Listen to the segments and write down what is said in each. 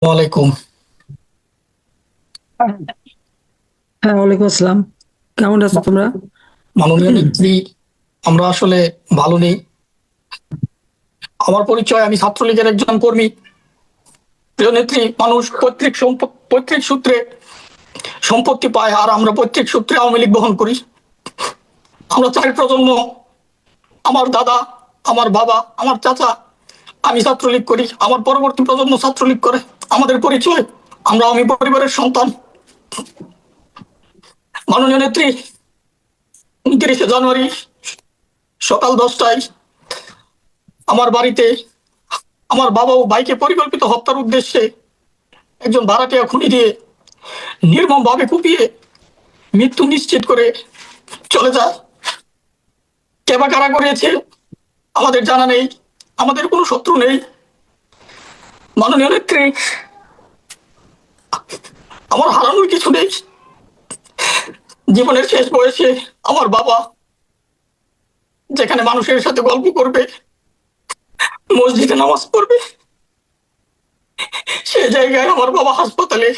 ওয়ালাইকুম। হ্যাঁ, ওয়ালাইকুম আসসালাম। কেমন আছো তোমরা? মাননীয় নেত্রী, আমরা আসলে ভালো নেই। আমার পরিচয়, আমি ছাত্রলীগের একজন কর্মী। প্রিয় নেত্রী, মানুষ পৈতৃক সূত্রে সম্পত্তি পায়, আর আমরা পৈতৃক সূত্রে আওয়ামী লীগ বহন করি। আমরা চার প্রজন্ম, আমার দাদা, আমার বাবা, আমার চাচা, আমি ছাত্রলীগ করি, আমার পরবর্তী প্রজন্ম ছাত্রলীগ করে। আমাদের পরিচয়, আমরা আওয়ামী পরিবারের সন্তান। মাননীয় নেত্রী, 29শে জানুয়ারি সকাল 10টায় আমার বাড়িতে আমার বাবা ও ভাইকে পরিকল্পিত হত্যার উদ্দেশ্যে একজন ভাড়াটিয়া খুনি দিয়ে নির্মম ভাবে কুপিয়ে মৃত্যু নিশ্চিত করে চলে যায়। কে বা কারা করিয়েছে আমাদের জানা নেই, আমাদের কোনো শত্রু নেই। মাননীয় নেত্রী, আমার হারানোর কিছু নেই। জীবনের শেষ বয়সে আমার বাবা যেখানে মানুষের সাথে গল্প করবে, মসজিদে নামাজ পড়বে, সে জায়গায় আমার বাবা হাসপাতালে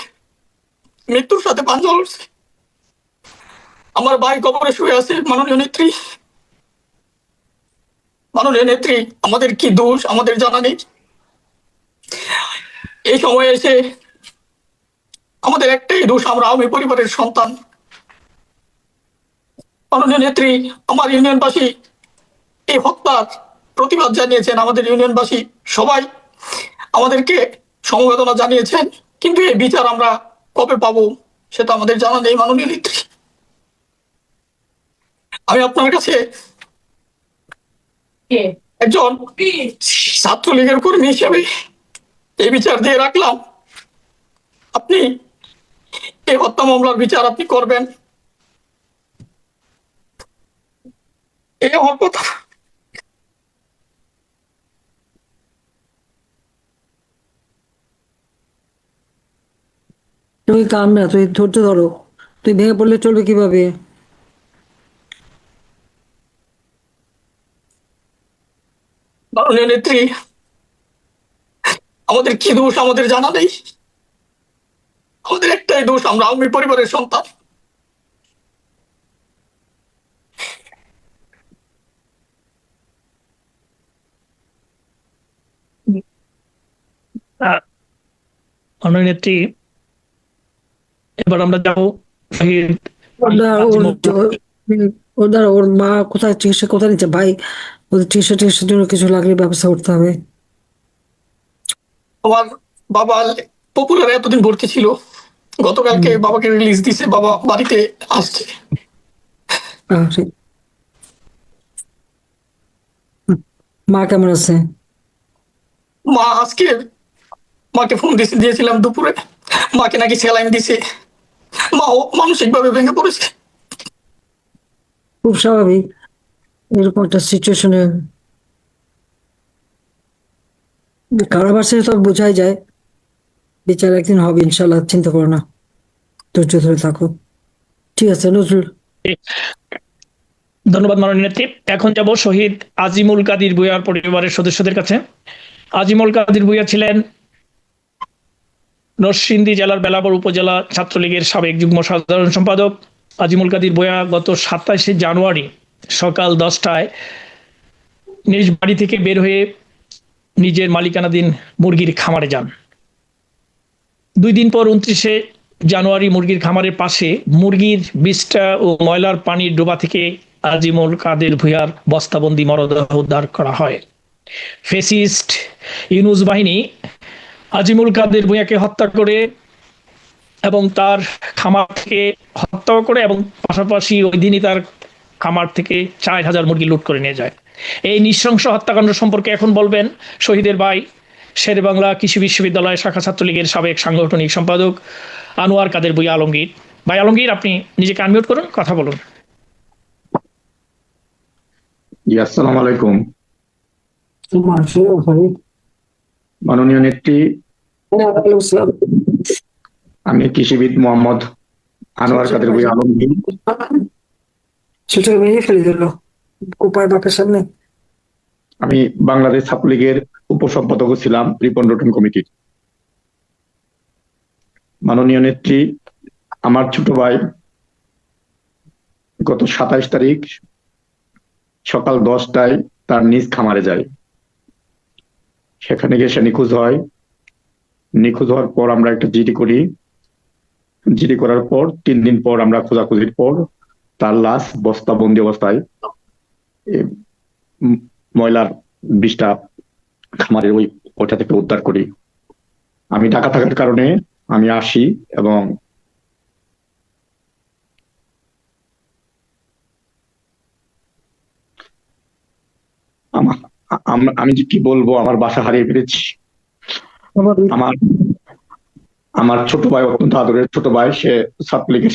মৃত্যুর সাথে পাঞ্জা লড়ছে। আমার ভাই কবরে শুয়ে আছে। মাননীয় নেত্রী, আমাদের কি দোষ আমাদের জানা নেই। এই সময়ে এসে আমাদের একটাই দোষ, আমরা আওয়ামী পরিবারের সন্তান। মাননীয় নেত্রী, আমার ইউনিয়নবাসী এই হত্যার প্রতিবাদ জানিয়েছেন, আমাদের ইউনিয়নবাসী সবাই আমাদেরকে সমবেদনা জানিয়েছেন, কিন্তু এই বিচার আমরা কবে পাবো সেটা আমাদের জানা নেই। মাননীয় নেত্রী, আমি আপনার কাছে একজন ছাত্রলীগের কর্মী হিসেবে এই বিচার দিয়ে রাখলাম, আপনি এই হত্যা মামলার বিচার আপনি করবেন। এই আমার কথা। তুমি কান্না, তুই ধৈর্য ধরো। তুই ভেঙে পড়লে চলবে কিভাবে? মাননীয় নেত্রী, আমাদের কি দোষ আমাদের জানা নেই। আমাদের একটাই দোষ, আমরা আওয়ামী পরিবারের সন্তান। মাননীয় নেত্রী, এবার আমরা যাবো শহীদ ওর দ্বারা ওর ওর দ্বারা ওর মা কোথায় চিকিৎসা কোথায় নিচ্ছে ভাই? ওদের চিকিৎসার জন্য কিছু লাগলে ব্যবস্থা করতে হবে। আমার বাবা পপুলারে এতদিন ভর্তি ছিল, গতকালকে হুম। বাবাকে রিলিজ দিছে, বাবা বাড়িতে আসছে। ঠিক। মা কেমন আছে? মা আজকে, মাকে ফোন দিয়েছিলাম দুপুরে, মাকে নাকি স্যালাইন দিছে, মাও মানসিক ভাবে ভেঙে পড়েছে। খুব স্বাভাবিক এরকম একটা সিচুয়েশনে। কারাবাসে তো বোঝাই যায়। বিচার একদিন হবে ইনশাল্লাহ, চিন্তা করো না, ধৈর্য ধরে থাকো। ঠিক আছে নজরুল। ধন্যবাদ মাননীয় নেত্রী। এখন যাব শহীদ আজিমুল কাদির ভূঁইয়ার পরিবারের সদস্যদের কাছে। আজিমুল কাদির ভূঁইয়া ছিলেন নরসিংদী জেলার বেলাবর উপজেলা ছাত্রলীগের সাবেক যুগ্ম সাধারণ সম্পাদক। আজিমুল কাদির ভূঁইয়া গত 27শে জানুয়ারি সকাল 10টায় নিজ বাড়ি থেকে বের হয়ে নিজের মালিকানাধীন মুরগির খামারে যান। 2 দিন পর 29শে জানুয়ারি মুরগির খামারের পাশে মুরগির বিষ্ঠা ও ময়লার পানির ডোবা থেকে আজিমুল কাদের ভূঁইয়ার বস্তাবন্দি মরদেহ উদ্ধার করা হয়। ফেসিস্ট ইউনুস বাহিনী আজিমুল কাদের ভূঁইয়াকে হত্যা করে এবং তার খামার থেকে হত্যা করে এবং পাশাপাশি ওই দিনই তার খামার থেকে 4000 মুরগি লুট করে নিয়ে যায়। এই নৃশংস হত্যাকাণ্ড সম্পর্কে এখন বলবেন শহীদের ভাই, শেরেবাংলা কৃষি বিশ্ববিদ্যালয় শাখা ছাত্রলীগের সাবেক সাংগঠনিক সম্পাদক আনোয়ার কাদের ভূঁইয়া আলমগীর। ভাই আলমগীর, আপনি নিজেকে আনমিউট করুন, কথা বলুন। আসসালামু আলাইকুম। মাননীয় নেত্রী, আমি কৃষিবিদ মোহাম্মদ আনোয়ার কাদের ভূঁইয়া আলমগীর। ছোট মেয়ে ফেলে দিল কোপায় বাপের সামনে। আমি বাংলাদেশ ছাত্রলীগের উপসম্পাদক ছিলাম রিপন রোটন কমিটির। মাননীয় নেত্রী, আমার ছোট ভাই গত 27 তারিখ সকাল 10টায় তার নিজ খামারে যায়। সেখানে গিয়ে সে নিখোঁজ হয়। নিখোঁজ হওয়ার পর আমরা একটা জিডি করি। জিডি করার পর 3 দিন পর আমরা খোঁজাখুঁজির পর তার লাশ বস্তাবন্দি অবস্থায় এ, উম, ময়লার বিষটা খামারের ওইটা থেকে উদ্ধার করি। আমি ঢাকা থাকার কারণে আমি আসি এবং আমি যে কি বলবো, আমার বাসা হারিয়ে ফেলেছি। আমার আমার ছোট ভাই, অত্যন্ত আদরের ছোট ভাই, সে ছাত্রলীগের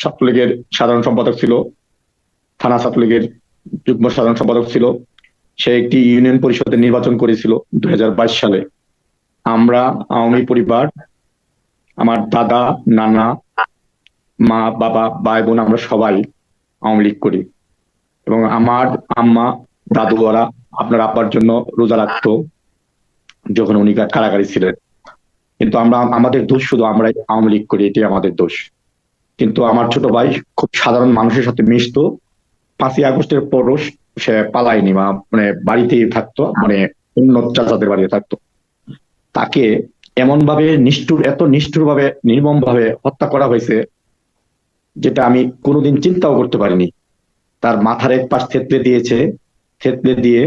ছাত্রলীগের সাধারণ সম্পাদক ছিল, থানা ছাত্রলীগের যুগ্ম সাধারণ সম্পাদক ছিল। সে একটি ইউনিয়ন পরিষদের নির্বাচন করেছিল 2022 সালে। আমরা আওয়ামী পরিবার, আমার দাদা, নানা, মা, বাবা, ভাই বোন, আমরা সবাই আওয়ামী লীগ করি। এবং আমার আম্মা, দাদু ওরা আপনার আব্বার জন্য রোজা রাখতো যখন উনি কারাগারে ছিলেন। কিন্তু আমাদের দোষ শুধু আমরা আওয়ামী লীগ করি, এটাই আমাদের দোষ। কিন্তু আমার ছোট ভাই খুব সাধারণ মানুষের সাথে মিশতো। 5ই আগস্টের পরও সে পালায়নি, মানে বাড়িতেই থাকতো, মানে অন্য চাচাদের বাড়িতে থাকতো। তাকে এমন ভাবে এত নিষ্ঠুর ভাবে, নির্মম ভাবে হত্যা করা হয়েছে, যেটা আমি কোনোদিন চিন্তাও করতে পারিনি। তার মাথার এক পাশ থেতলে দিয়েছে, থেতলে দিয়ে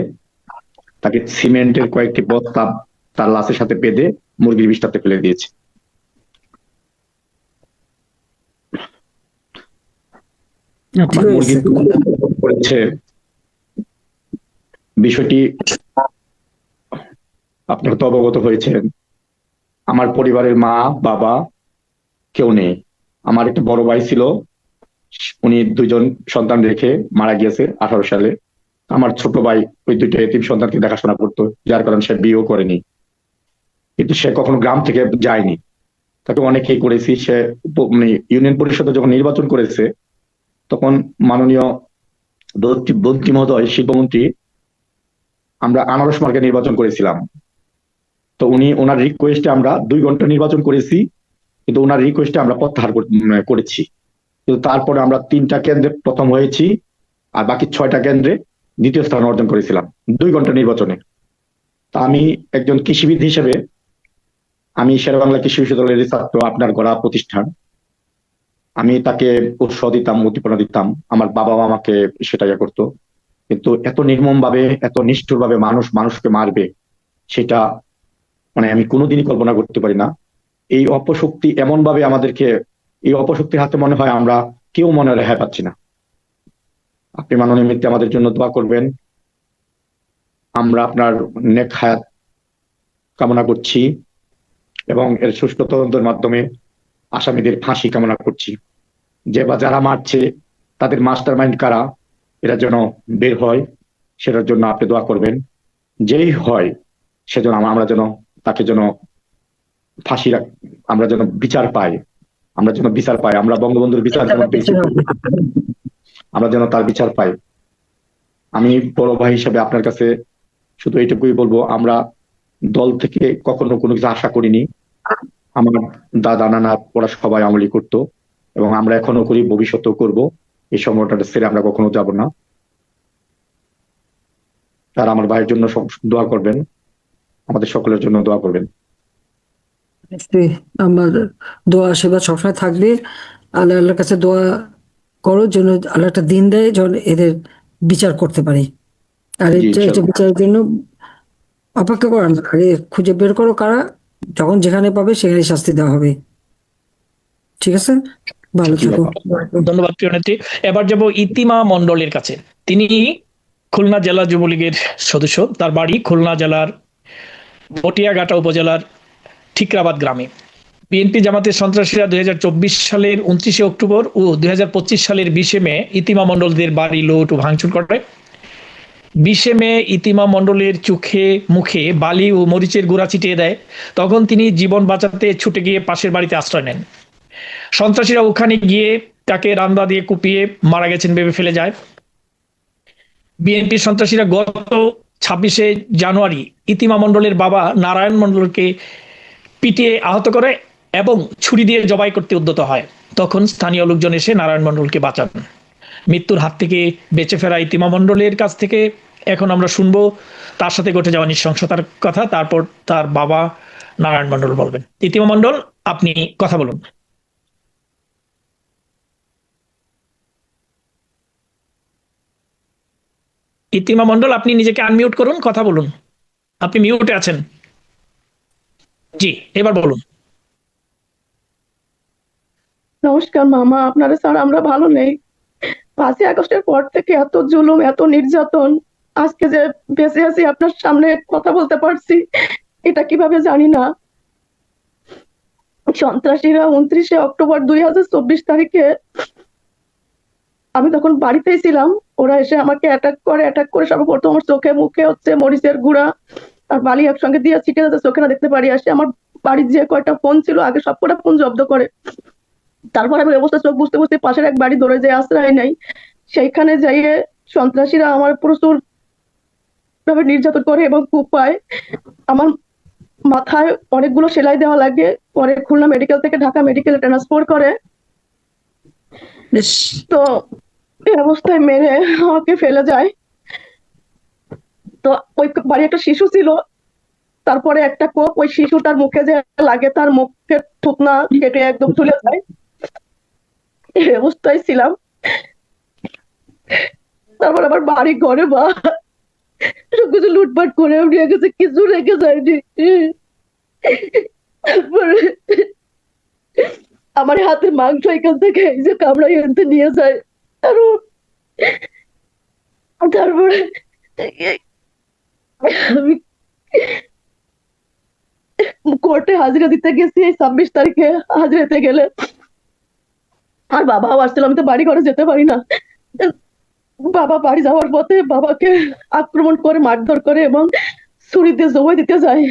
তাকে সিমেন্টের কয়েকটি বস্তা তার লাশের সাথে বেঁধে মুরগির বিষটাতে ফেলে দিয়েছে। আমার মুরগি করেছে বিষয়টি আপনি হয়তো অবগত হয়েছেন। আমার পরিবারের মা, বাবা কেউ নেই। আমার একটা বড় ভাই ছিল, উনি 2জন সন্তান রেখে মারা গিয়েছে 18 সালে। আমার ছোট ভাই ওই 2টা এতিম সন্তানকে দেখাশোনা করতো, যার কারণে সে বিয়েও করেনি। কিন্তু সে কখনো গ্রাম থেকে যায়নি, তাকে অনেকেই করেছি। সে মানে ইউনিয়ন পরিষদে যখন নির্বাচন করেছে, তখন মাননীয় মন্ত্রী মহোদয়, শিল্পমন্ত্রী, আমরা আনারস মার্কে নির্বাচন করেছিলাম। তো ওনার রিকোয়েস্টে আমরা 2 ঘন্টা নির্বাচন করেছি, কিন্তু ওনার রিকোয়েস্টে আমরা প্রত্যাহার করেছি। কিন্তু তারপরে আমরা 3টা কেন্দ্রে প্রথম হয়েছি, আর বাকি 6টা কেন্দ্রে দ্বিতীয় স্থান অর্জন করেছিলাম 2 ঘন্টা নির্বাচনে। তা আমি একজন কৃষিবিদ হিসেবে, আমি শেরেবাংলা কৃষি বিশ্ববিদ্যালয়ের ছাত্র, আপনার গড়া প্রতিষ্ঠান, আমি তাকে উৎসাহ দিতাম, উদ্দীপনা দিতাম। আমার বাবা আমাকে সেটা করতো। কিন্তু এত নির্মম ভাবে, এত নিষ্ঠুর ভাবে মানুষকে মারবে, সেটা মানে আমি কোনোদিনই কল্পনা করতে পারি না। এই অপশক্তি এমন ভাবে আমাদেরকে, এই অপশক্তির হাতে মনে হয় আমরা কেউ মনে রেহাই পাচ্ছি না। আপনি মাননীয় নেত্রী আমাদের জন্য দোয়া করবেন। আমরা আপনার নেক হায়াত কামনা করছি এবং এর সুষ্ঠু তদন্তের মাধ্যমে আসামিদের ফাঁসি কামনা করছি। যারা মারছে তাদের মাস্টার মাইন্ড কারা, এরা যেন বের হয়, সেটার জন্য আপনি দোয়া করবেন। যেই হয় সেজন্য আমরা যেন তাকে যেন ফাঁসি, আমরা যেন বিচার পাই, আমরা বঙ্গবন্ধুর বিচার যেন আমরা যেন তার বিচার পাই। আমি বড় ভাই হিসেবে আপনার কাছে শুধু এইটুকুই বলবো, আমরা দল থেকে কখনো কোনো কিছু আশা করিনি। আমার দাদা, নানা, ওরা সবাই আমলি করতো এবং আমরা এখনো করি, ভবিষ্যতেও করব। এই সংগঠনটা ছেড়ে আমরা কখনো যাব না। আর আমার ভাইয়ের জন্য দোয়া করবেন, আমাদের সকলের জন্য দোয়া করবেন। নিশ্চয়ই আমার দোয়া আশীর্বাদ সবসময় থাকবে। আল্লাহর কাছে দোয়া করো যেন আল্লাহ একটা দিন দেয় যখন এদের বিচার করতে পারি। আর এটা বিচারের জন্য অপেক্ষা করো, আগে খুঁজে বের করো কারা, যখন যেখানে পাবে সেখানে শাস্তি দেওয়া হবে। ঠিক আছে, ভালো থাকো। ধন্যবাদ প্রিয় নেত্রী। এবার যাব ইতিমা মন্ডলের কাছে। তিনি খুলনা জেলা যুবলীগের সদস্য। তার বাড়ি খুলনা জেলার বটিয়াঘাটা উপজেলার ঠিকরাবাদ গ্রামে। বিএনপি জামাতের সন্ত্রাসীরা 2024 সালের 29 অক্টোবর ও 2025 সালের 20 মে ইতিমা মন্ডলদের বাড়ি লুট ও ভাঙচুর করে। 20 মে ইতিমা মন্ডলের চোখে মুখে বালি ও মরিচের গুঁড়া ছিটিয়ে দেয়। তখন তিনি জীবন বাঁচাতে ছুটে গিয়ে পাশের বাড়িতে আশ্রয় নেন। সন্ত্রাসীরা ওখানে গিয়ে তাকে রান্দা দিয়ে কুপিয়ে মারা গেছেন ভেবে ফেলে যায়। বিএনপির সন্ত্রাসীরা গত 26 জানুয়ারি ইতিমা মন্ডলের বাবা নারায়ণ মন্ডলকে পিটিয়ে আহত করে এবং ছুরি দিয়ে জবাই করতে উদ্যত হয়। তখন স্থানীয় লোকজন এসে নারায়ণ মণ্ডলকে বাঁচান। মৃত্যুর হাত থেকে বেঁচে ফেরা ইতিমা মণ্ডলের কাছ থেকে এখন আমরা শুনবো তার সাথে ঘটে যাওয়া নৃশংসতার কথা, তারপর তার বাবা নারায়ণ মণ্ডল বলবেন। ইতিমা মণ্ডল, আপনি কথা বলুন। ইতিমা মণ্ডল, আপনি নিজেকে আনমিউট করুন, কথা বলুন। আপনি মিউটে আছেন। জি, এবার বলুন। নমস্কার মামা, আপনারা স্যার আমরা ভালো নেই। 5ই আগস্টের পর থেকে এত জুলুম, এত নির্যাতন, আজকে যে বেঁচে আছি আপনার সামনে কথা বলতে পারছি এটা কিভাবে জানি না। সন্ত্রাসীরা 29 অক্টোবর 2024 তারিখে, আমি তখন বাড়িতেই ছিলাম, ওরা এসে আমাকে অ্যাটাক করে সর্বপ্রথম আমার চোখে মুখে হচ্ছে মরিচের গুঁড়া আর বালি একসঙ্গে দিয়ে ছিটে যাতে চোখে না দেখতে পারি আসে। আমার বাড়ির যে কয়টা ফোন ছিল আগে সব কটা ফোন জব্দ করে। তারপর আমি অবস্থা চোখ বুঝতে বুঝতে পাশের এক বাড়ি ধরে যে আশ্রয় নেই, সেইখানে যাইয়ে সন্ত্রাসীরা আমার প্রচুর ভাবে নির্যাতন করে এবং কুপায়। আমার মাথায় অনেকগুলো সেলাই দেওয়া লাগে, পরে খুলনা মেডিকেল থেকে ঢাকা মেডিকেলে ট্রান্সফার করে। ইস, তো এই অবস্থায় মেরে আমাকে ফেলে যায়। তো ওই বাড়ি একটা শিশু ছিল, তারপরে একটা কোপ ওই শিশুটার মুখে যে লাগে তার মুখের থুতনা কেটে একদম তুলে যায়। এই অবস্থায় ছিলাম। তারপর আবার বাড়ি ঘরে বা সবকিছু লুটপাট করে নিয়ে গেছে, কিছু রেখে যায়নি। তারপরে আমার হাতের মাংস এখান থেকে এই যে কামড়াই আনতে নিয়ে যায়। আরো তারপরে আমি কোর্টে হাজিরা দিতে গেছি এই 26 তারিখে। হাজিরাতে গেলে আর বাবাও আসছিল, আমি তো বাড়ি ঘরে যেতে পারি না। বাবা বাড়ি যাওয়ার পথে বাবাকে আক্রমণ করে মারধর করে এবং ছুরি দিয়ে জবাই দিতে যায়।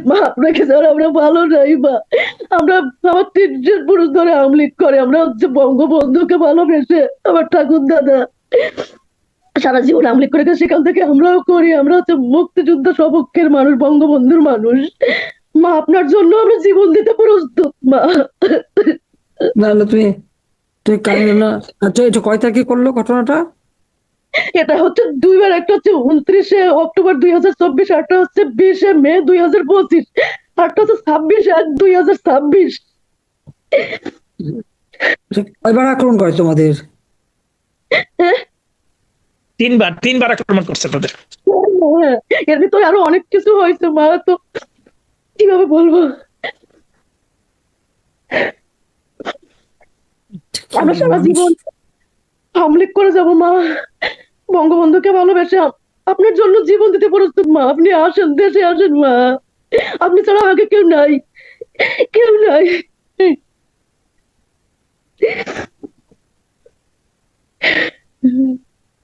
মা আপনাকে ছাড়া আমরা ভালো নাই মা। আমরা আমার 3জন পুরুষ ধরে আমলিক করে, আমরা হচ্ছে বঙ্গবন্ধুকে ভালোবেসে আমার ঠাকুর দাদা সারা জীবন আমলিক করে গেছে, সেখান থেকে আমরাও করি। আমরা হচ্ছে মুক্তিযুদ্ধ সপক্ষের মানুষ, বঙ্গবন্ধুর মানুষ। মা আপনার জন্য আমরা জীবন দিতে প্রস্তুত মা। না না, তুমি তুমি কাঁদো না। আচ্ছা, এটা কয় তারিখে করলো ঘটনাটা? এটা হচ্ছে দুইবার, একটা হচ্ছে 29 অক্টোবর 2024, একটা হচ্ছে 20 মে 2025, একটা হচ্ছে 26/1/2026। কয়বার আক্রমণ করে তোমাদের? তিনবার আক্রমণ করছে তাদের। হ্যাঁ, এর ভিতরে আরো অনেক কিছু হয়েছে মা, তো কিভাবে বলবো। আমরা সারা জীবন আমলিক করে যাবো মা, বঙ্গবন্ধুকে ভালোবেসে আপনার জন্য জীবন দিতে প্রস্তুত মা। আপনি আসেন, দেশে আসেন মা, আপনি ছাড়া আমাকে কেউ নাই, কেউ নাই।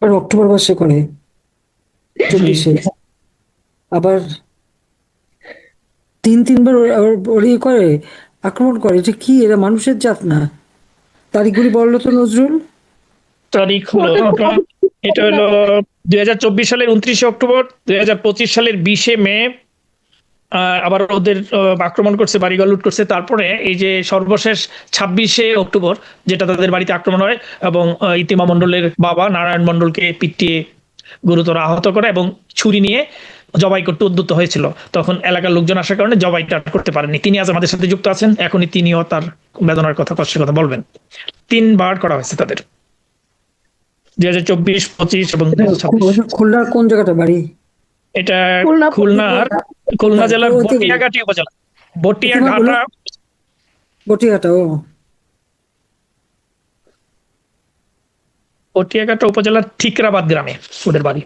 আর অক্টোবর মাসে করে 24-এ আবার তিনবার আবার ওরই করে, আক্রমণ করে। এটা কি, এরা মানুষের জাত না? তারিখগুলি বললো তো নজরুল। তারিখ হলো এটা হলো 2024 সালের 29 অক্টোবর, 2025 সালের 20 মে আবার ওদের আক্রমণ করছে, বাড়িঘর লুট করছে। তারপরে এই যে সর্বশেষ 26 অক্টোবর যেটা তাদের বাড়িতে আক্রমণ হয় এবং ইতিমা মণ্ডলের বাবা নারায়ণ মণ্ডলকে পিটিয়ে গুরুতর আহত করে এবং ছুরি নিয়ে জবাই করতে উদ্যত হয়েছিল। তখন এলাকার লোকজন আসার কারণে জবাইটা করতে পারেননি। তিনি আজ আমাদের সাথে যুক্ত আছেন, এখনই তিনিও তার বেদনার কথা, কষ্টের কথা বলবেন। 3বার করা হয়েছে তাদের, 2024, 25 এবং 2026। খুলনার কোন জায়গাটা বাড়ি? এটা খুলনা খুলনা জেলার ওই থেকে। বটিয়াঘাটি উপজেলা, বটিয়াঘাটা বটিঘাটা। ও, বটিয়াঘাটা উপজেলার ঠিকরাবাদ গ্রামে ওদের বাড়ি।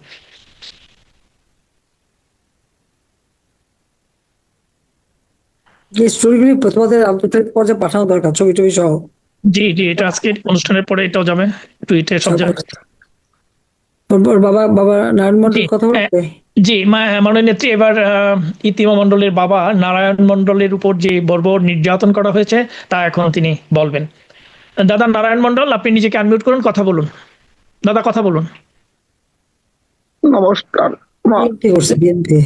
এই স্টোরিগুলি তোমাদের আন্তর্জাতিক পর্যায়ে পাঠানো দরকার, ছবি টবি সহ। জি, এটা আজকে অনুষ্ঠানের পরে এটাও যাবে টুইটে, সব যাবে। ওর বাবা নারায়ণ মণ্ডল কথা বলতে। জি, মাননীয় নেত্রী, এবার ইতিমা মণ্ডলের বাবা নারায়ণ মণ্ডলের উপর যে বর্বর নির্যাতন করা হয়েছে তা এখন তিনি বলবেন। দাদা নারায়ণ মণ্ডল, আপনি নিজেকে আনমিউট করুন, কথা বলুন। দাদা, কথা বলুন। নমস্কার মা। বিএনপি করছে, বিএনপি।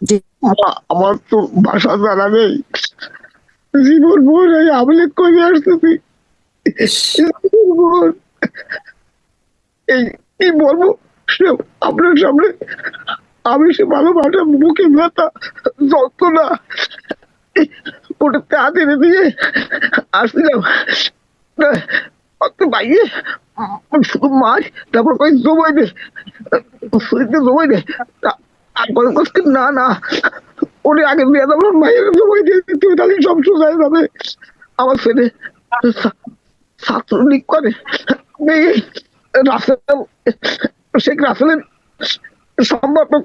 জি। মা, আমার তো বাসা জানা নেই, জীবন ভোর এই আমলেট করে আসতেছি। ইস, জীবন ভোর এই কি বলবো সে আপনার সামনে, আমি সে ভালোবাসা, মুখে ব্যথা, যন্ত্রণা, ওটাতে হাত এনে দিয়ে আসছিলাম বাইরে, শুধু মার, তারপর কই জমাই দে, শরীরতে জমাই দে, তারপরে কষ্ট না না, ওরে আগে দিয়ে দেবো, মায়ের জমাই দিয়ে তুই তাহলে সব সোজা হয়ে যাবে। আমার ছেলে ছাত্রলীগ করে, এই রাসেল, শেখ রাসেলের সম্পাদক,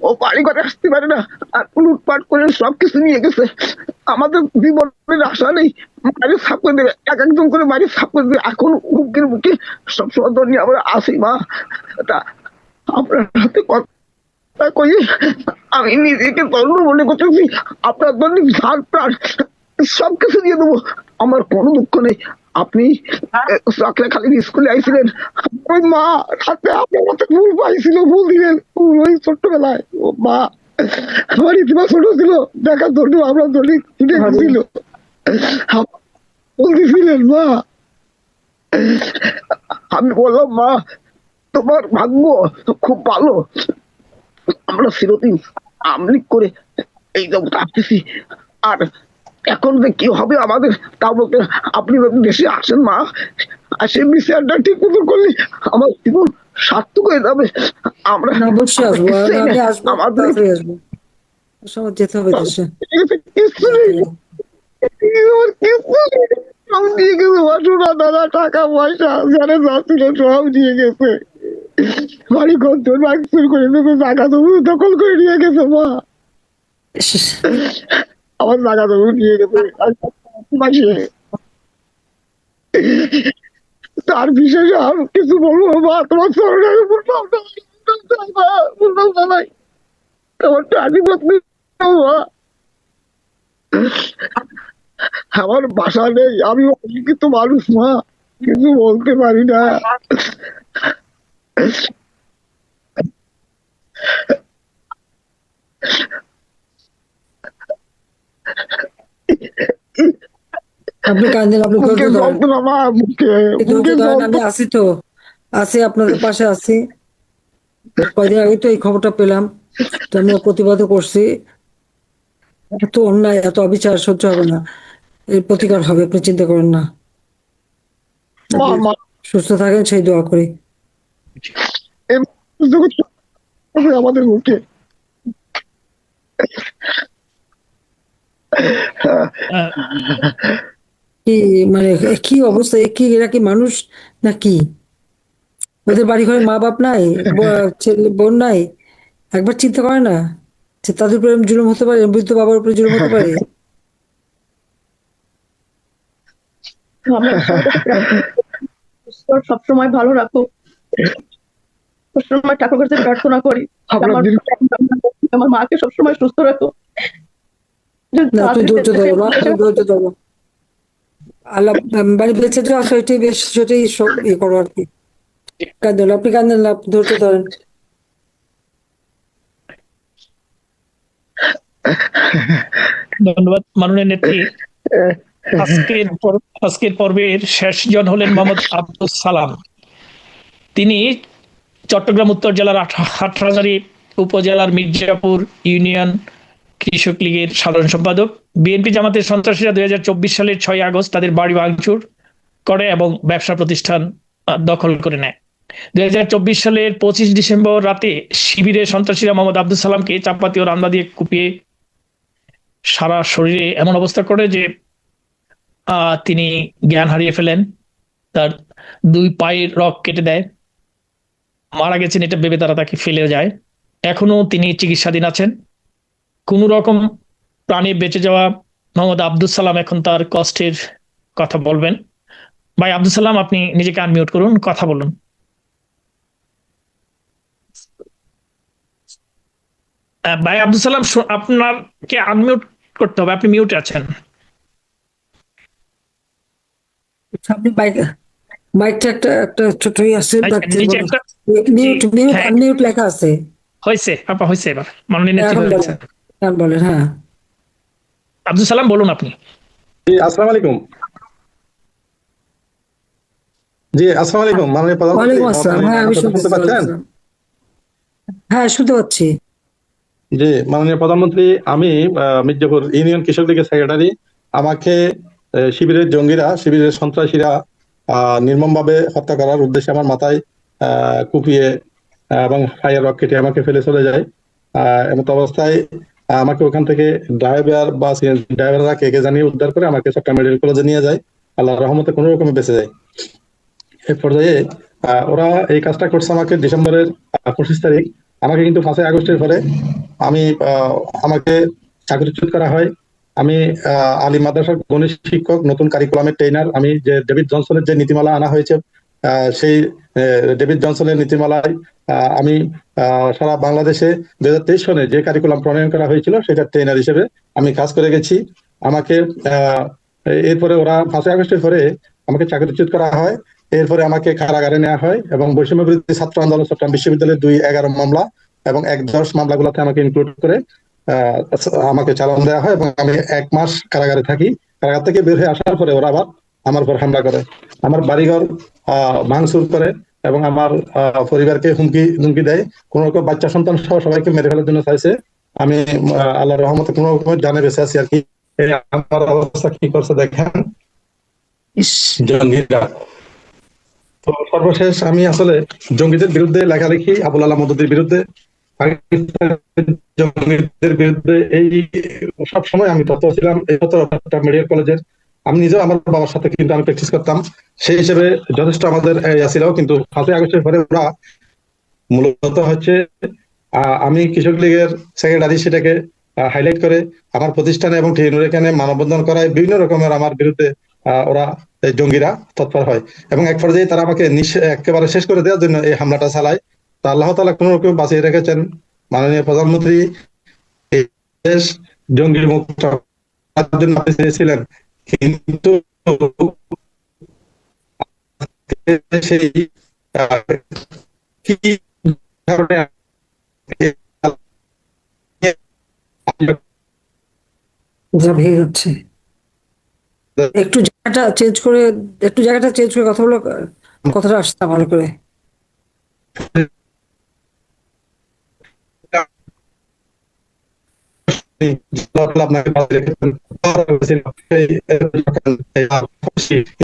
ও বাড়ি ঘরে আসতে পারে না, আর লুটপাট করে সবকিছু নিয়ে গেছে। আমাদের জীবনের আশা নেই, বাড়ি সাফ করে দেবে, এক একজন করে বাড়ি সাফ করে দেবে। এখন মুখের মুখে সব সময় নিয়ে আমরা আসি মা, তা আপনার হাতে কথা কই, আমি নিজেকে ধন্য মনে করতেছি, আপনার জন্য ঝাড় প্রাণ সবকিছু দিয়ে দেবো, আমার কোনো দুঃখ নেই। আপনি চকলে খালি স্কুলে আইছিলেন, ওই মা রাতে আপনার মতো ভুল পাইছিল, ভুল দিলেন ওই ছোট্টবেলায়। ও মা, আমার ইতিহাস ছোট ছিল, দেখার জন্য আমরা দলিক ছিল, বলতেছিলেন মা। আমি বললাম মা, তোমার ভাগ্য খুব ভালো, আমরা চিরদিন আমলিক করে এই জগৎ আসতেছি, আর এখন যে কি হবে আমাদের তা বলতে, আপনি যদি দেশে আসেন মা, আর সেই বিচারটা ঠিক মতো করলে আমার জীবন সার্থক হয়ে যাবে। আমরা না, অবশ্যই আসবো, আমি আসবো, আমাদের তাড়াতাড়ি আসবো, সবার যেতে হবে দেশে। কিছু নেই, আমার কিছু নেই, সব নিয়ে গেছে, বাসুরা দাদা, টাকা পয়সা যারা যাচ্ছিল সব নিয়ে গেছে, বাড়ি ঘর তোর ভাঙচুর করে দেবে, জায়গা জমি দখল করে নিয়ে গেছে মা, ইস, আমার জায়গা জমি নিয়ে গেছে। মাসে তার বিশেষে আর কিছু বলবো মা, তোমার চরণে আমি বললাম না, বললাম না ভাই, তোমার টানি পত্নী মা, আমার বাসা নেই, আমি অশিক্ষিত মানুষ মা, কিছু বলতে পারি না। আপনি কান্দেন, আপনি মুখে ধৈর্য ধরেন, যন্ত্রণা মা, মুখে ধৈর্য মুখে ধরেন, আমি যন্ত্রণা। আছি তো, আছি আপনাদের পাশে আছি। কয়দিন আগে তো এই খবরটা পেলাম, তো আমি প্রতিবাদও করছি। এত অন্যায়, এত অবিচার সহ্য হবে না, এর প্রতিকার হবে, আপনি চিন্তা করেন না। মা আপনি মা, সুস্থ থাকেন সেই দোয়া করি। এই জগৎ আছে আমাদের মুখে। আহ, কি মানে, কি অবস্থা, কি এরা কি মানুষ নাকি? ওদের বাড়ি ঘরে মা বাপ নাই, ছেলে বোন নাই, একবার চিন্তা করে না যে তাদের উপরে এরম জুলুম হতে পারে, বৃদ্ধ বাবার উপরে জুলুম হতে পারে? আমরা ঈশ্বরের কাছে প্রার্থনা করি, ঈশ্বর সবসময় ভালো রাখুক, সবসময় ঠাকুর কাছে প্রার্থনা করি যে আমরা আমার মাকে সবসময় সুস্থ রাখো, যে না, তুই তাড়াতাড়ি ধৈর্য দেশে ধরো মা, তুমি ধৈর্য ধরো, আল্লাহ বাড়ি বেঁচে যাওয়া সেটাই বেশ, সেটাই ইয়ে করো আর কি। কাঁদেন, আপনি কাঁদেন না, আপনি ধৈর্য ধরেন। ধন্যবাদ মাননীয় নেত্রী। আজকের পর্বের শেষ জন হলেন মোহাম্মদ আব্দুল সালাম। তিনি চট্টগ্রাম উত্তর জেলার হাটহাজারী উপজেলার মির্জাপুর ইউনিয়ন কৃষক লীগের সাধারণ সম্পাদক। বিএনপি জামাতের সন্ত্রাসীরা 2024 সালের 6 আগস্ট তাদের বাড়ি ভাঙচুর করে এবং ব্যবসা প্রতিষ্ঠান দখল করে নেয়। 2024 সালের 25 ডিসেম্বর রাতে শিবিরের সন্ত্রাসীরা মোহাম্মদ আব্দুল সালামকে চাপাতি ও রান্দা দিয়ে কুপিয়ে সারা শরীরে এমন অবস্থা করে যে তিনি জ্ঞান হারিয়ে ফেলেন, তার 2 পায়ের রগ কেটে দেয়, মারা গেছেন এটা ভেবে তারা তাকে ফেলে যায়। এখনো তিনি চিকিৎসাধীন আছেন। কোন রকম প্রাণে বেঁচে যাওয়া মোহাম্মদ আব্দুল সালাম এখন তার কষ্টের কথা বলবেন। ভাই আব্দুল সালাম, আপনি নিজেকে আনমিউট করুন, কথা বলুন। ভাই আব্দুল সালাম, আপনাকে আনমিউট করতে হবে, আপনি মিউটে আছেন। আপনি মাইকটা একটা একটা ছোটই আছে, নিচে একটা মিউট মিউট হ্যাঁ, আনমিউট লেখা আছে। হয়েছে আপা, হয়েছে এবার মাননীয় নেত্রী এখন হয়েছে। বলেন, এখন বলেন। হ্যাঁ, আব্দুল সালাম বলুন আপনি। জি আসসালামু আলাইকুম। জি আসসালামু আলাইকুম মাননীয় প্রধানমন্ত্রী ওয়ালাইকুম আসসালাম। মহোদয়, হ্যাঁ, আমার আমি কথা শুনতে শুনতেছি। পাচ্ছেন? ওয়ালাইকুম আসসালাম। হ্যাঁ, শুনতে পাচ্ছি। জি মাননীয় প্রধানমন্ত্রী, আমি মির্জাপুর ইউনিয়ন কৃষক লীগের সেক্রেটারি। আমাকে শিবিরের জঙ্গিরা, শিবিরের সন্ত্রাসীরা নির্মমভাবে হত্যা করার উদ্দেশ্যে আমার মাথায় কুপিয়ে এবং ফায়ার রক কেটে আমাকে ফেলে চলে যায়। এমত অবস্থায় আমাকে ওখান থেকে ড্রাইভার বা ড্রাইভাররা কে জানিয়ে উদ্ধার করে আমাকে চট্টগ্রাম মেডিকেল কলেজে নিয়ে যায়। আল্লাহর রহমতে কোনো রকমে বেঁচে যায়। এই পর্যায়ে ওরা এই কাজটা করছে আমাকে ডিসেম্বরের 25 তারিখ। আমাকে কিন্তু 5ই আগস্টের পরে আমি আমাকে চাকরিচ্যুত করা হয়। আমি আলী মাদ্রাসার গণিত শিক্ষক, নতুন কারিকুলামের ট্রেনার। আমি যে ডেভিড জনসনের যে নীতিমালা আনা হয়েছে, সেই ডেভিড জনসনের নীতিমালায় আমি সারা বাংলাদেশে 2023 সনে যে কারিকুলাম প্রণয়ন করা হয়েছিল সেটা ট্রেনার হিসেবে আমি কাজ করে গেছি। আমাকে এরপরে ওরা 5ই আগস্টের পরে আমাকে চাকরিচ্যুত করা হয়। এরপরে আমাকে কারাগারে নেওয়া হয় এবং বৈষম্য বিরোধী ছাত্র আন্দোলন চট্টগ্রাম বিশ্ববিদ্যালয়ের 2-11 মামলা এবং 1-10 মামলাগুলোতে আমাকে ইনক্লুড করে আমাকে চালান দেওয়া হয় এবং আমি 1 মাস কারাগারে থাকি। কারাগার থেকে বের হয়ে আসার পরে ওরা আবার আমার উপর হামলা করে, আমার বাড়িঘর ভাঙচুর করে এবং আমার পরিবারকে হুমকি দেয়। কোন রকম বাচ্চা সন্তান সহ সবাইকে মেরে ফেলার জন্য চাইছে। আমি আল্লাহর রহমতে কোনো রকমের জানে বেঁচে আছি আর কি। আমার অবস্থা কি করছে দেখেন জঙ্গিরা। তো সর্বশেষ আমি আসলে জঙ্গিদের বিরুদ্ধে লেখালেখি, আবুল আলা মদুদির বিরুদ্ধে, পাকিস্তানের জঙ্গিদের বিরুদ্ধে এই সব সময় আমি তৎপর ছিলাম। এই মেডিকেল কলেজের আমি নিজেও আমার বাবার সাথে কিন্তু আমি প্র্যাকটিস করতাম। সেই হিসেবে যথেষ্ট আমাদের ছিল। কিন্তু 5ই আগস্টের পরে ওরা মূলত হচ্ছে আমি কৃষক লীগের সেক্রেটারি, সেটাকে হাইলাইট করে আমার প্রতিষ্ঠানে এবং টিএনইউর এখানে মানববন্ধন করায় বিভিন্ন রকমের আমার বিরুদ্ধে ওরা জঙ্গিরা তৎপর হয় এবং এক পর্যায়ে তারা আমাকে একেবারে শেষ করে দেওয়ার জন্য এই হামলাটা চালায়। তা আল্লাহ তাআলা কোন রকম বাঁচিয়ে রেখেছেন। মাননীয় প্রধানমন্ত্রী এই দেশ জঙ্গি মুক্ত করার জন্য আপনি চেয়েছিলেন, কিন্তু সেই কি কারণে যা ভিড় হচ্ছে, একটু জায়গাটা চেঞ্জ করে, কথা বলো, কথাটা আসছে না ভালো করে।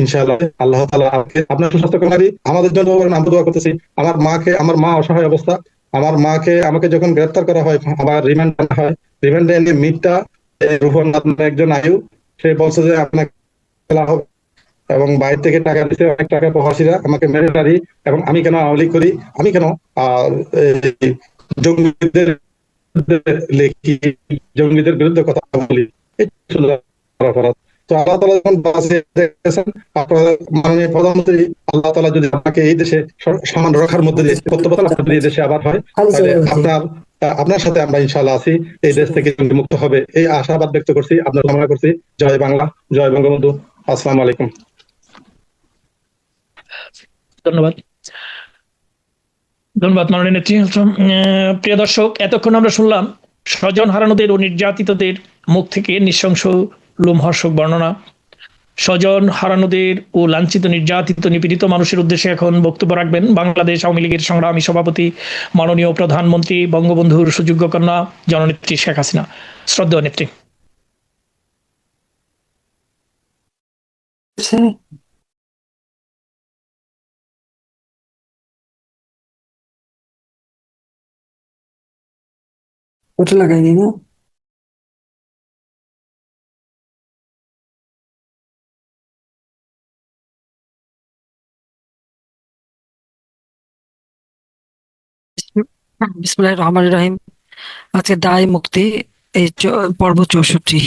ইনশাআল্লাহ আল্লাহ তাআলা আপনার সুস্বাস্থ্য কামনারি আমাদের জন্য আমরা দোয়া করতেছি। আমার মা অসহায় অবস্থা। আমার মাকে আমাকে যখন গ্রেফতার করা হয়, আবার রিমান্ড আনা হয়। রিমান্ডে এনে মিটটা রূপন নামে একজন আয়ু, সে বলছে যে আপনাকে ফেলা হবে এবং বাইরে থেকে টাকা দিতে, অনেক টাকা প্রবাসীরা আমাকে মেরে এবং আমি কেন আওয়ামী লীগ করি, আমি কেন জঙ্গিদের লেখি, জঙ্গিদের বিরুদ্ধে কথা বলি, তো আল্লাহ তাআলা যখন বাঁচিয়ে রেখেছেন, আপনার মাননীয় প্রধানমন্ত্রী, আল্লাহ তাআলা যদি আপনাকে এই দেশে সমান রক্ষার মধ্যে দিয়ে প্রত্যবর্তী আপনার এই দেশে আবার হয়, তাহলে আপনার সাথে আমরা ইনশাআল্লাহ আছি, এই দেশ থেকে মুক্ত হবে এই আশাবাদ ব্যক্ত করছি, আপনার কামনা করছি। জয় বাংলা, জয় বঙ্গবন্ধু। আসসালামু আলাইকুম। ধন্যবাদ, ধন্যবাদ মাননীয় নেত্রী। প্রিয় দর্শক, এতক্ষণ আমরা শুনলাম স্বজন হারানোদের ও নির্যাতিতদের মুখ থেকে নৃশংস লোমহর্ষক বর্ণনা। স্বজন হারানোদের ও লাঞ্ছিত, নির্যাতিত, নিপীড়িত মানুষের উদ্দেশ্যে এখন বক্তব্য রাখবেন বাংলাদেশ আওয়ামী লীগের সংগ্রামী সভাপতি, মাননীয় প্রধানমন্ত্রী, বঙ্গবন্ধুর সুযোগ্য কন্যা জননেত্রী শেখ হাসিনা। শ্রদ্ধেয় নেত্রী। ওটা লাগাইনি না? বিসমিল্লাহির রহমানির রহিম। আজকে দায় মুক্তি, এই পর্ব 64।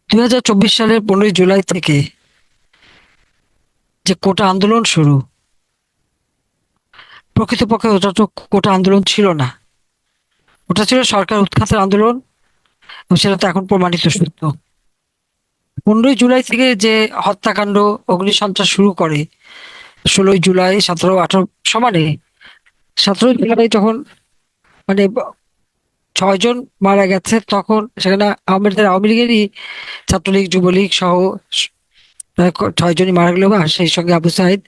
2024 সালের 15ই জুলাই থেকে যে কোটা আন্দোলন শুরু, প্রকৃতপক্ষে ওটা তো কোটা আন্দোলন ছিল না, ওটা ছিল সরকার উৎখাতের আন্দোলন এবং সেটা তো এখন প্রমাণিত সত্য। 15ই জুলাই থেকে যে হত্যাকাণ্ড, অগ্নিসন্ত্রাস শুরু করে, 16ই জুলাই, 17, 18 সমানে জেলায় যখন মানে 6 জন মারা গেছে, তখন সেখানে আওয়ামী লীগেরই ছাত্রলীগ যুবলীগ সহ প্রায় 6 জনই মারা গেল, আর সেই সঙ্গে আবু সাইদ।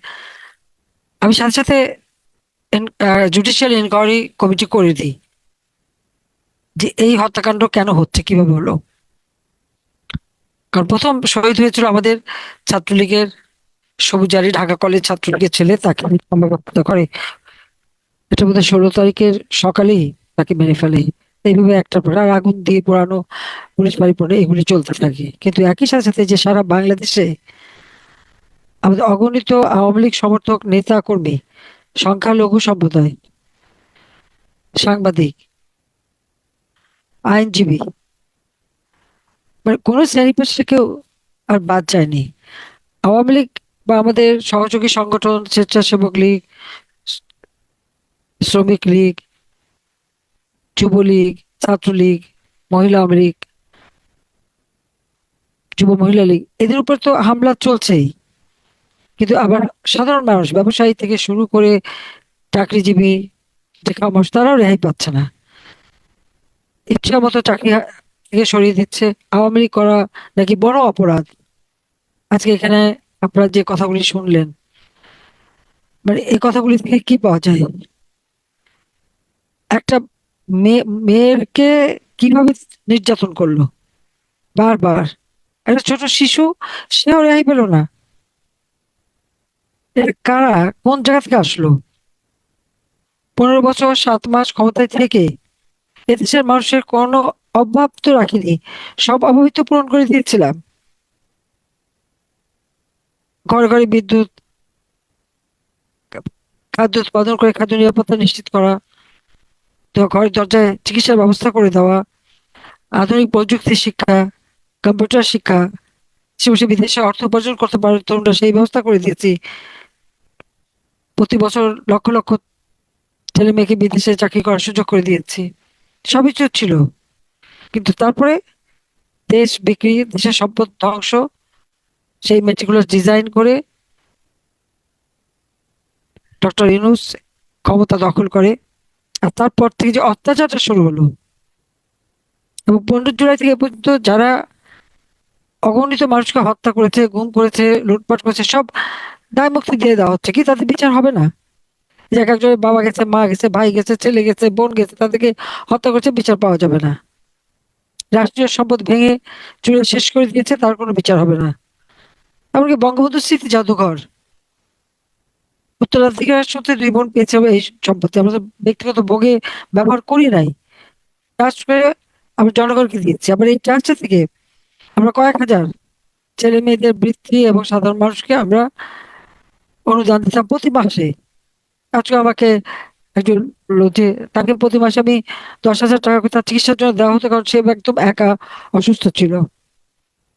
আমি সাথে সাথে জুডিশিয়াল ইনকোয়ারি কমিটি করে দিই যে এই হত্যাকাণ্ড কেন হচ্ছে, কিভাবে হলো। কারণ প্রথম শহীদ হয়েছিল আমাদের ছাত্রলীগের সবুজারি, ঢাকা কলেজ ছাত্রলীগের ছেলে, তাকে হত্যা করে। এটা বোধহয় 16 তারিখের সকালেই তাকে মেরে ফেলে। এইভাবে একটার পর আর আগুন দিয়ে পোড়ানো, পুলিশ বাড়ি পড়ে, এগুলি চলতে থাকে। কিন্তু একই সাথে সাথে যে সারা বাংলাদেশে আমাদের অগণিত আওয়ামী লীগ সমর্থক, নেতা কর্মী, সংখ্যালঘু সম্প্রদায়, সাংবাদিক, আইনজীবী, মানে কোনো শ্রেণী পেশা কেউ আর বাদ যায়নি। আওয়ামী লীগ বা আমাদের সহযোগী সংগঠন, স্বেচ্ছাসেবক লীগ, শ্রমিক লীগ, যুবলীগ, ছাত্রলীগ, মহিলা আওয়ামী লীগ, যুব মহিলা লীগ, এদের উপর তো হামলা চলছেই। কিন্তু আবার সাধারণ মানুষ, ব্যবসায়ী থেকে শুরু করে চাকরিজীবী, যে মানুষ, তারাও রেহাই পাচ্ছে না। ইচ্ছা মতো চাকরি থেকে সরিয়ে দিচ্ছে। আওয়ামী লীগ করা নাকি বড় অপরাধ। আজকে এখানে আপনারা যে কথাগুলি শুনলেন, মানে এই কথাগুলি থেকে কি পাওয়া যায়? একটা মেয়েকে কিভাবে নির্যাতন করলো বারবার, একটা ছোট শিশু, সেও রেহাই পেল না। এটা কারা, কোন জায়গা থেকে আসলো? 15 বছর 7 মাস ক্ষমতায় থেকে এদেশের মানুষের কোনো অভাব তো রাখিনি, সব অভাবই তো পূরণ করে দিয়েছিলাম। ঘরে ঘরে বিদ্যুৎ, খাদ্য উৎপাদন করে খাদ্য নিরাপত্তা নিশ্চিত করা, তো ঘরের দরজায় চিকিৎসার ব্যবস্থা করে দেওয়া, আধুনিক প্রযুক্তি শিক্ষা, কম্পিউটার শিক্ষা, সে বসে বিদেশে অর্থ উপার্জন করতে পারে তরুণরা, সেই ব্যবস্থা করে দিয়েছি। প্রতি বছর লক্ষ লক্ষ ছেলে মেয়েকে বিদেশে চাকরি করার সুযোগ করে দিয়েছি। সবই তো ছিল, কিন্তু তারপরে দেশ বিক্রি, দেশের সম্পদ ধ্বংস, সেই মেটিকুলাস ডিজাইন করে ডক্টর ইউনূস ক্ষমতা দখল করে। আর তারপর থেকে যে অত্যাচারটা শুরু হলো, এবং 15 জুলাই থেকে এ পর্যন্ত যারা অগণিত মানুষকে হত্যা করেছে, গুম করেছে, লুটপাট করেছে, সব দায় মুক্তি দিয়ে দেওয়া হচ্ছে। কি তাদের বিচার হবে না? যে এক একজনের বাবা গেছে, মা গেছে, ভাই গেছে, ছেলে গেছে, বোন গেছে, তাদেরকে হত্যা করেছে, বিচার পাওয়া যাবে না। রাষ্ট্রীয় সম্পদ ভেঙে চুরে শেষ করে দিয়েছে, তার কোনো বিচার হবে না। এমনকি বঙ্গবন্ধু স্মৃতি জাদুঘর, উত্তরাধিকার সূত্রে 2 বোন পেয়েছে এই সম্পত্তি, আমরা তো ব্যক্তিগত ভোগে ব্যবহার করি নাই, ট্রাস্ট করে আমরা জনগণকে দিয়েছি। আবার এই ট্রাস্ট থেকে আমরা কয়েক হাজার ছেলে মেয়েদের বৃত্তি এবং সাধারণ মানুষকে আমরা অনুদান দিতাম প্রতি মাসে। আজকে আমাকে একজন বললো যে তাকে প্রতি মাসে আমি 10,000 টাকা করে তার চিকিৎসার জন্য দেওয়া হতো, কারণ সে একদম একা অসুস্থ ছিল।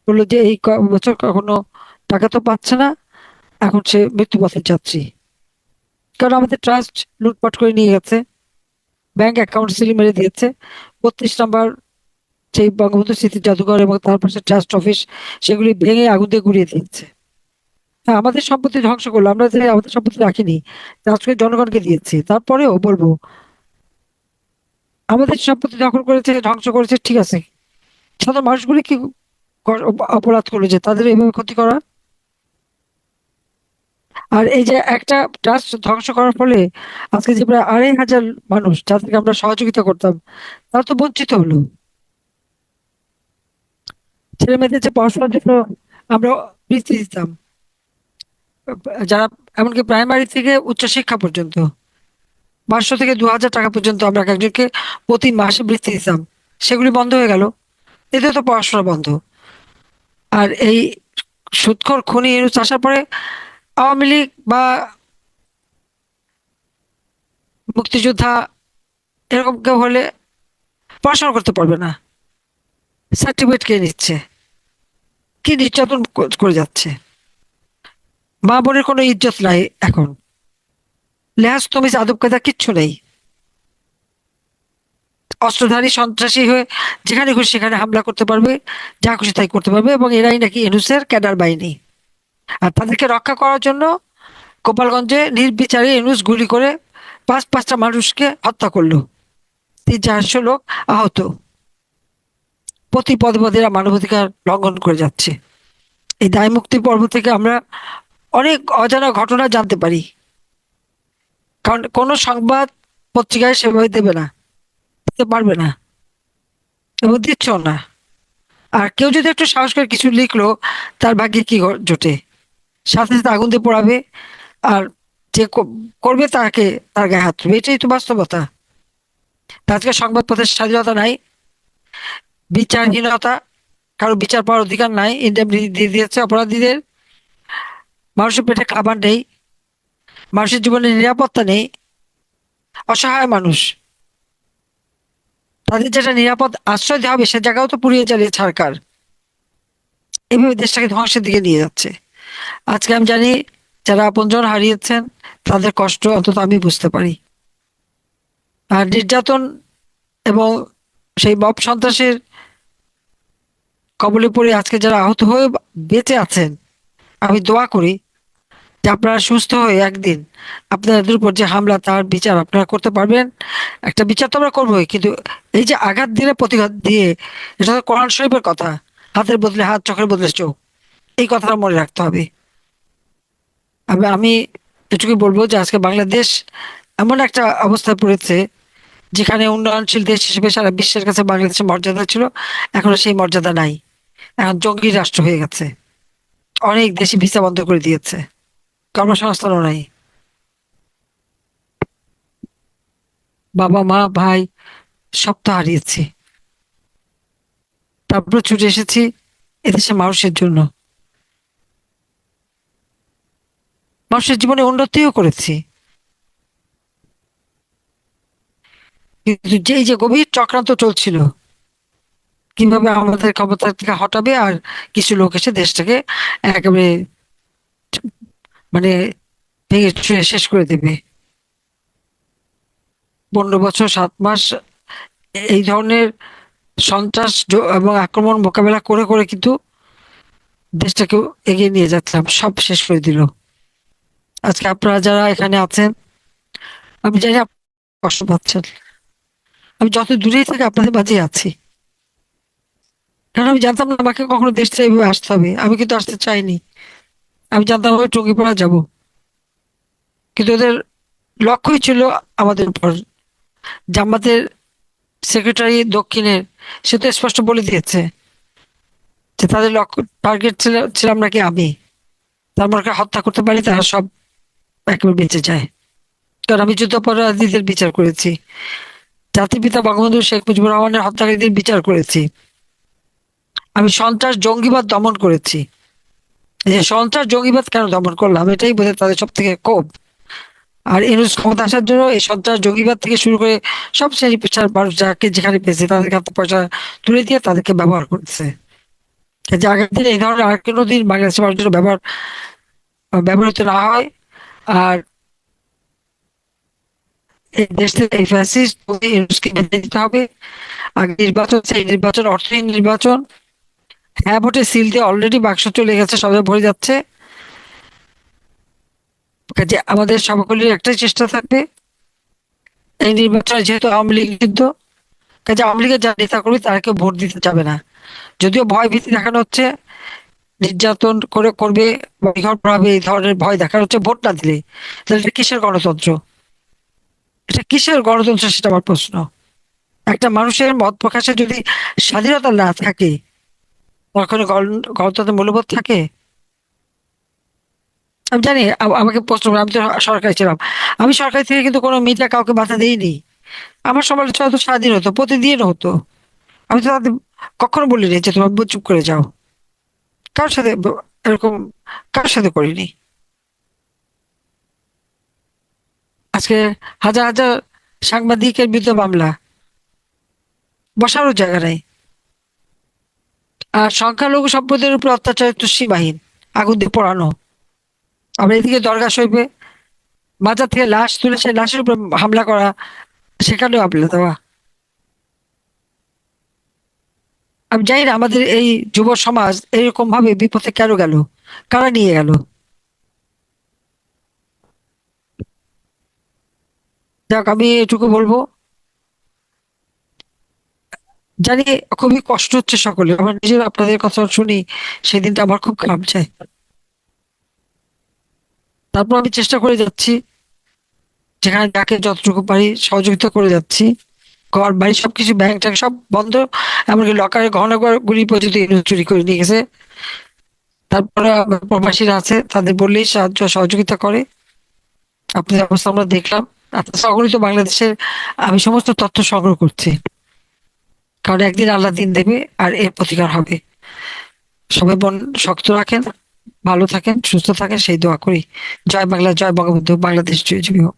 বললো যে এই বছর কখনো টাকা তো পাচ্ছে না, এখন সে মৃত্যু পথে যাচ্ছি। কারণ আমাদের ট্রাস্ট লুটপাট করে নিয়ে গেছে, ব্যাংক অ্যাকাউন্ট সিল মেরে দিয়েছে। 32 নম্বর সেই বঙ্গবন্ধু স্মৃতি জাদুঘর এবং তার পাশে ট্রাস্ট অফিস, সেগুলি ভেঙে আগুন দিয়ে গুড়িয়ে দিয়েছে। হ্যাঁ, আমাদের সম্পত্তি ধ্বংস করলো, আমরা যে আমাদের সম্পত্তি রাখিনি, ট্রাস্টকে জনগণকে দিয়েছি। তারপরেও বলবো, আমাদের সম্পত্তি দখল করেছে, ধ্বংস করেছে, ঠিক আছে, সাধারণ মানুষগুলি কি অপরাধ করলো যে তাদের এইভাবে ক্ষতি করা? আর এই যে একটা ট্রাস্ট ধ্বংস করার ফলে আজকে যে প্রায় 2,500 মানুষ যাদেরকে আমরা সহযোগিতা করতাম, তারা তো বঞ্চিত হলো। ছেলে মেয়েদের যে পড়াশোনার জন্য আমরা বৃত্তি দিতাম, যারা এমনকি প্রাইমারি থেকে উচ্চশিক্ষা পর্যন্ত 500 থেকে 2,000 টাকা পর্যন্ত আমরা একজনকে প্রতি মাসে বৃত্তি দিতাম, সেগুলি বন্ধ হয়ে গেল। এতে তো পড়াশোনা বন্ধ। আর এই সুদখোর খুনি ইউনূস আসার পরে আওয়ামী লীগ বা মুক্তিযোদ্ধা এরকম কেউ হলে পড়াশোনা করতে পারবে না, সার্টিফিকেট কে নিচ্ছে, কি নির্যাতন করে যাচ্ছে। মা বোনের কোনো ইজ্জত নাই এখন, লেহাজ তমিজ আদব কায়দা কিচ্ছু নেই। অস্ত্রধারী সন্ত্রাসী হয়ে যেখানে খুশি সেখানে হামলা করতে পারবে, যা খুশি তাই করতে পারবে, এবং এরাই নাকি ইউনূসের ক্যাডার বাহিনী। আর তাদেরকে রক্ষা করার জন্য গোপালগঞ্জে নির্বিচারে ইউনূস গুলি করে পাঁচটা মানুষকে হত্যা করলো, 300-400 লোক আহত। প্রতি পদে পদে এরা মানবাধিকার লঙ্ঘন করে যাচ্ছে। এই দায় মুক্তি পর্ব থেকে আমরা অনেক অজানা ঘটনা জানতে পারি, কারণ কোনো সংবাদ পত্রিকায় সেভাবে দেবে না, দিতে পারবে না এবং দিচ্ছেও না। আর কেউ যদি একটু সাহস করে কিছু লিখলো, তার ভাগ্যে কি জোটে, সাথে সাথে আগুন দিয়ে পোড়াবে, আর যে করবে তাকে তার গায়ে হাত তুলবে। এটাই তো বাস্তবতা। আজকে সংবাদপত্রের স্বাধীনতা নাই, বিচারহীনতা, কারো বিচার পাওয়ার অধিকার নাই, ইন্ডেমনিটি দিয়ে দিয়েছে অপরাধীদের। মানুষের পেটে খাবার নেই, মানুষের জীবনে নিরাপত্তা নেই, অসহায় মানুষ, তাদের যেটা নিরাপদ আশ্রয় দেওয়া হবে সে জায়গাও তো পুড়িয়ে জ্বালিয়ে ছাড়কার। এইভাবে দেশটাকে ধ্বংসের দিকে নিয়ে যাচ্ছে। আজকে আমি জানি যারা আপনজন হারিয়েছেন তাদের কষ্ট অন্তত আমি বুঝতে পারি। আর নির্যাতন এবং সেই মব সন্ত্রাসের কবলে পড়ে আজকে যারা আহত হয়ে বেঁচে আছেন, আমি দোয়া করি যে আপনারা সুস্থ হয়ে একদিন আপনাদের উপর যে হামলা তার বিচার আপনারা করতে পারবেন। একটা বিচার তো আমরা করবোই, কিন্তু এই যে আঘাত দিলে প্রতিঘাত দিয়ে, এটা তো কোরআন শরীফের কথা, হাতের বদলে হাত, চোখের বদলে চোখ, এই কথাটা মনে রাখতে হবে। আমি এটুকুই বলবো যে আজকে বাংলাদেশ এমন একটা অবস্থায় পড়েছে যেখানে উন্নয়নশীল দেশ হিসেবে সারা বিশ্বের কাছে বাংলাদেশের মর্যাদা ছিল, এখন সেই মর্যাদা নাই। এখন জঙ্গি রাষ্ট্র হয়ে গেছে, অনেক দেশে ভিসা বন্ধ করে দিয়েছে, কর্মসংস্থানও নাই। বাবা মা ভাই সব তো হারিয়েছি, তারপর ছুটে এসেছি এদেশের মানুষের জন্য, মানুষের জীবনে উন্নতিও করেছি। কিন্তু যেই যে গভীর চক্রান্ত চলছিল কিভাবে আমাদের ক্ষমতা থেকে হটাবে, আর কিছু লোক এসে দেশটাকে একেবারে মানে ভেঙে চুরে শেষ করে দেবে। 15 বছর 7 মাস এই ধরনের সন্ত্রাস এবং আক্রমণ মোকাবেলা করে করে কিন্তু দেশটাকে এগিয়ে নিয়ে যাচ্ছিলাম, সব শেষ করে দিল। আজকে আপনারা যারা এখানে আছেন, আমি জানি আপনারা কষ্ট পাচ্ছেন। আমি যত দূরেই থাকি আপনাদের মাঝে আছি, কারণ আমি জানতাম না আমাকে কখনো দেশ ছেড়ে এইভাবে আসতে হবে। আমি কিন্তু আসতে চাইনি, আমি জানতাম আমি টঙ্গিপাড়া যাব, কিন্তু ওদের লক্ষ্যই ছিল আমাদের উপর। জামাতের সেক্রেটারি দক্ষিণের, সে তো স্পষ্ট বলে দিয়েছে যে তাদের লক্ষ্য টার্গেট ছিলাম নাকি আমি, তার মনে হত্যা করতে পারি তারা সব একেবারে বেঁচে যায়। কারণ আমি যুদ্ধাপরাধীদের বিচার করেছি, জাতির পিতা বঙ্গবন্ধু শেখ মুজিবুর রহমানের হত্যাকারীদের বিচার করেছি, আমি সন্ত্রাস জঙ্গিবাদ দমন করেছি। এই যে সন্ত্রাস জঙ্গিবাদ কেন দমন করলাম, এটাই বোধহয় তাদের সব থেকে ক্ষোভ। আর ইউনূস ক্ষমতা আসার জন্য এই সন্ত্রাস জঙ্গিবাদ থেকে শুরু করে সব শ্রেণী পেশার মানুষ যাকে যেখানে পেয়েছে তাদেরকে হাতে পয়সা তুলে দিয়ে তাদেরকে ব্যবহার করছে। যে আগের দিন এই ধরনের আর কোনো দিন বাংলাদেশের মানুষের জন্য ব্যবহৃত না হয়। আর এই দেশ থেকে এই ফ্যাসিস্ট ইউনূসকে বেঁধে দিতে হবে। আগে নির্বাচন, সেই নির্বাচন অর্থহীন নির্বাচন। হ্যাঁ ভোটে সিল দিয়ে অলরেডি বাক্স চলে গেছে, সবাই ভরে যাচ্ছে। কাজে আমাদের সকলের একটাই চেষ্টা থাকবে, এই নির্বাচনে যেহেতু আওয়ামী লীগ কিন্তু, কাজে আওয়ামী লীগের যারা নেতা কর্মী তারা কেউ ভোট দিতে যাবে না। যদিও ভয় ভীতি দেখানো হচ্ছে, নির্যাতন করে করবে বা ঘর পড়াবে, এই ধরনের ভয় দেখানো হচ্ছে ভোট না দিলে, তাহলে এটা কিসের গণতন্ত্র? এটা কিসের গণতন্ত্র সেটা আমার প্রশ্ন। একটা মানুষের মত প্রকাশে যদি স্বাধীনতা না থাকে, তখন গণতন্ত্রের মূল্যবোধ থাকে? আমি জানি আমাকে প্রশ্ন করে, আমি তো সরকারি ছিলাম, আমি সরকারি থেকে কিন্তু কোনো মিডিয়া কাউকে বাধা দিইনি। আমার সমালোচনা তো স্বাধীন হতো, প্রতিদিন হতো। আমি তো তাদের কখনো বলিনি যে তোমার চুপ করে যাও, কারোর সাথে এরকম কারোর সাথে করিনি। আজকে হাজার হাজার সাংবাদিকের বিরুদ্ধে মামলা, বসারও জায়গা নেই। আর সংখ্যালঘু সম্প্রদায়ের উপর অত্যাচার তো সীমাহীন, আগুন দিয়ে পোড়ানো। আবার এদিকে দরগা শরীফে মাজার থেকে লাশ তুলে সেই লাশের উপর হামলা করা, সেখানেও হামলা দেওয়া। আমি জানি না আমাদের এই যুব সমাজ এরকম ভাবে বিপথে কেন গেল, কারা নিয়ে গেল। যাক, আমি এটুকু বলবো, জানি খুবই কষ্ট হচ্ছে সকলে, আমার নিজের আপনাদের কথা শুনি সেদিনটা আমার খুব খারাপ যায়। তারপর আমি চেষ্টা করে যাচ্ছি, যেখানে যাকে যতটুকু পারি সহযোগিতা করে যাচ্ছি। ঘর বাড়ি সবকিছু, ব্যাংক ট্যাঙ্ক সব বন্ধ, এমনকি লকারে গুলি পর্যন্ত ইউনুস চুরি করে নিয়ে গেছে। তারপরে প্রবাসীরা আছে, তাদের বললেই সাহায্য সহযোগিতা করে। আপনাদের অবস্থা আমরা দেখলাম। অগণিত বাংলাদেশের আমি সমস্ত তথ্য সংগ্রহ করছি, কারণ একদিন আল্লাহ দিন দেবে আর এর প্রতিকার হবে। সবাই মন শক্ত রাখেন, ভালো থাকেন, সুস্থ থাকেন, সেই দোয়া করি। জয় বাংলা, জয় বঙ্গবন্ধু, বাংলাদেশ জয় জয় হোক।